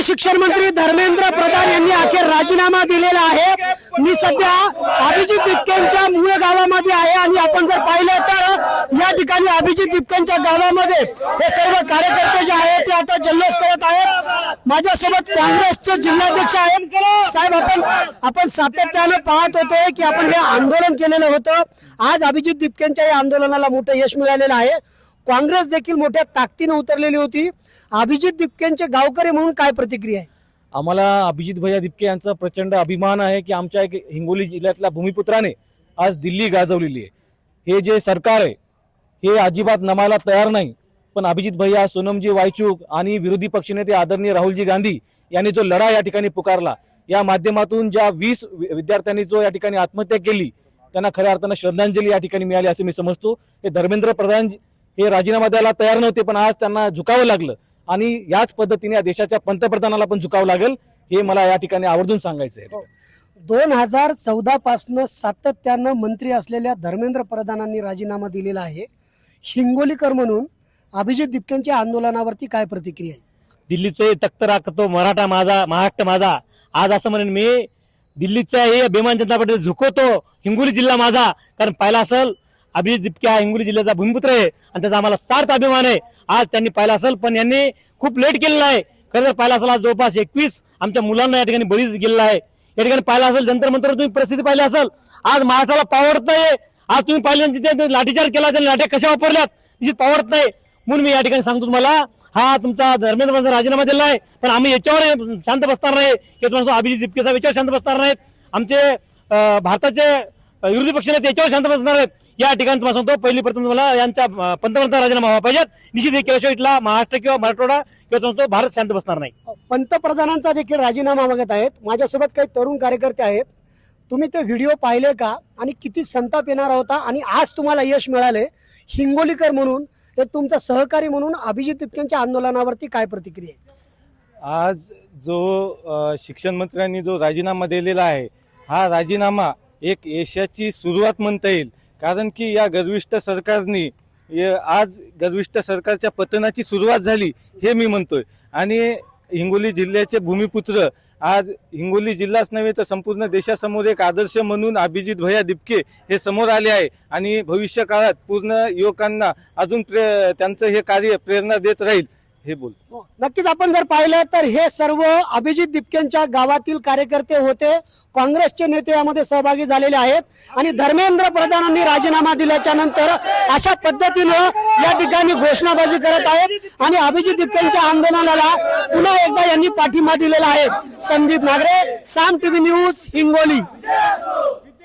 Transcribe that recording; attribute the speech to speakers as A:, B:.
A: शिक्षण मंत्री धर्मेंद्र प्रधान यांनी अखेर राजीनामा दिलेला आहे। मी सध्या अभिजित दिपकेंच्या मूळ गावामध्ये आहे आणि आपण जर पाहिलं तर या ठिकाणी अभिजित दिपकेंच्या गावामध्ये हे सर्व कार्यकर्ते जे आहेत ते आता जल्लोष करत आहेत। माझ्यासोबत काँग्रेसचे जिल्हाध्यक्ष आहेत। साहेब, आपण सातत्याने पाहत होतोय की आपण हे आंदोलन केलेलं होतं। आज अभिजित दिपकेंच्या या आंदोलनाला मोठं यश मिळालेलं आहे। काँग्रेस देखील मोठ्या ताकदीने उतरलेली होती। अभिजित दिपकेंचे गावकरी म्हणून काय प्रतिक्रिया आहे?
B: आम्हाला अभिजित भैया दिपके यांचा प्रचंड अभिमान आहे की आमच्या एक हिंगोली जिल्ह्यातल्या भूमिपुत्राने आज दिल्ली गाजवलेली आहे। हे जे सरकार आहे हे अजिबात नमायला तयार नाही, पण अभिजित भैया, सोनमजी वायचूक आणि विरोधी पक्षनेते आदरणीय राहुलजी गांधी यांनी जो लढा या ठिकाणी पुकारला, या माध्यमातून ज्या 20 विद्यार्थ्यांनी जो या ठिकाणी आत्महत्या केली त्यांना खऱ्या अर्थानं श्रद्धांजली या ठिकाणी मिळाली असे मी समजतो। हे धर्मेंद्र प्रधान हे राजीनामा द्यायला तयार नव्हते, पण आज त्यांना झुकावं लागलं आणि याच पद्धतीने देशाच्या पंतप्रधानाला पण झुकावं लागेल, हे मला या ठिकाणी आवर्जून सांगायचं आहे।
A: 2014 पासून सातत्यानं मंत्री असलेल्या धर्मेंद्र प्रधानांनी राजीनामा दिलेला आहे। हिंगोलीकर म्हणून अभिजित दिपकेंच्या आंदोलनावरती काय प्रतिक्रिया आहे?
C: दिल्लीचे तख्त राखतो मराठा माझा, महाराष्ट्र माझा। आज असं म्हणेन मी, दिल्लीचा हे बेमान जनता पार्टी झुकवतो हिंगोली जिल्हा माझा। कारण पाहिला असेल अभिजित दिपके हा हिंगोली जिल्ह्याचा भूमिपुत्र आहे आणि त्याचा आम्हाला सार्थ अभिमान आहे। आज त्यांनी पाहिला असेल, पण यांनी खूप लेट केलेला आहे। खरं तर पाहिला असेल आज जवळपास 21 आमच्या मुलांना या ठिकाणी बळी गेलेला आहे। या ठिकाणी पाहिला असेल जंतर मंतर तुम्ही परिस्थिती पाहिली असेल, आज महाराष्ट्राला पावडत नाही। आज तुम्ही पाहिले तिथे लाठीचार्ज केला, त्या लाठ्या कशा वापरल्यात तिथे पावडत नाही। म्हणून मी या ठिकाणी सांगतो तुम्हाला, हा तुमचा धर्मेंद्र प्रधान राजीनामा दिला आहे, पण आम्ही याच्यावर शांत बसणार नाही। हे तुम्हाला अभिजित दिपके साहेब याच्यावर शांत बसणार नाहीत। आमचे भारताचे विरोधी पक्षनेते याच्यावर शांत बसणार आहेत। या ठिकाणी तुम्हाला सांगतो, पहिली प्रथम तुम्हाला यांचा पंतप्रधान राजीनामा व्हावा पाहिजे। निश्चित केल्याशिवाय इथला महाराष्ट्र किंवा मराठवाडा किंवा सांगतो भारत शांत बसणार नाही।
A: पंतप्रधानांचा देखील राजीनामा मागत आहेत। माझ्यासोबत काही तरुण कार्यकर्ते आहेत। तुम्ही ते व्हिडिओ पाहिले का आणि किती संताप येणार होता आणि आज तुम्हाला यश मिळाले, हिंगोलीकर म्हणून एक तुमचा सहकारी म्हणून अभिजित दिपकेंच्या आंदोलनावरती काय प्रतिक्रिया आहे?
B: आज जो शिक्षण मंत्र्यांनी जो राजीनामा दिलेला आहे, हा राजीनामा एक यशाची सुरुवात म्हणता येईल। कारण की या गर्विष्ठ सरकारने आज गर्विष्ठ सरकारच्या पतनाची सुरुवात झाली हे मी म्हणतोय। आणि हिंगोली जिल्ह्याचे भूमिपुत्र आज हिंगोली जिल्हाच नव्हे तर संपूर्ण देशासमोर एक आदर्श म्हणून अभिजित भैया दिपके हे समोर आले आहे आणि भविष्य काळात पूर्ण युवकांना अजून त्यांचं हे कार्य प्रेरणा देत राहील हे बोल।
A: नक्कीच आपण जर पाहिलं तर हे सर्व अभिजित दिपकेंच्या गावातील कार्यकर्ते होते। काँग्रेसचे नेते यामध्ये सहभागी झालेले आहेत आणि धर्मेंद्र प्रधानांनी राजीनामा दिल्याच्या नंतर अशा पद्धतीनं या ठिकाणी घोषणाबाजी करत आहेत आणि अभिजित दिपकेंच्या आंदोलनाला पुन्हा एकदा यांनी पाठिंबा दिलेला आहे। संदीप नागरे, साम टीव्ही न्यूज, हिंगोली।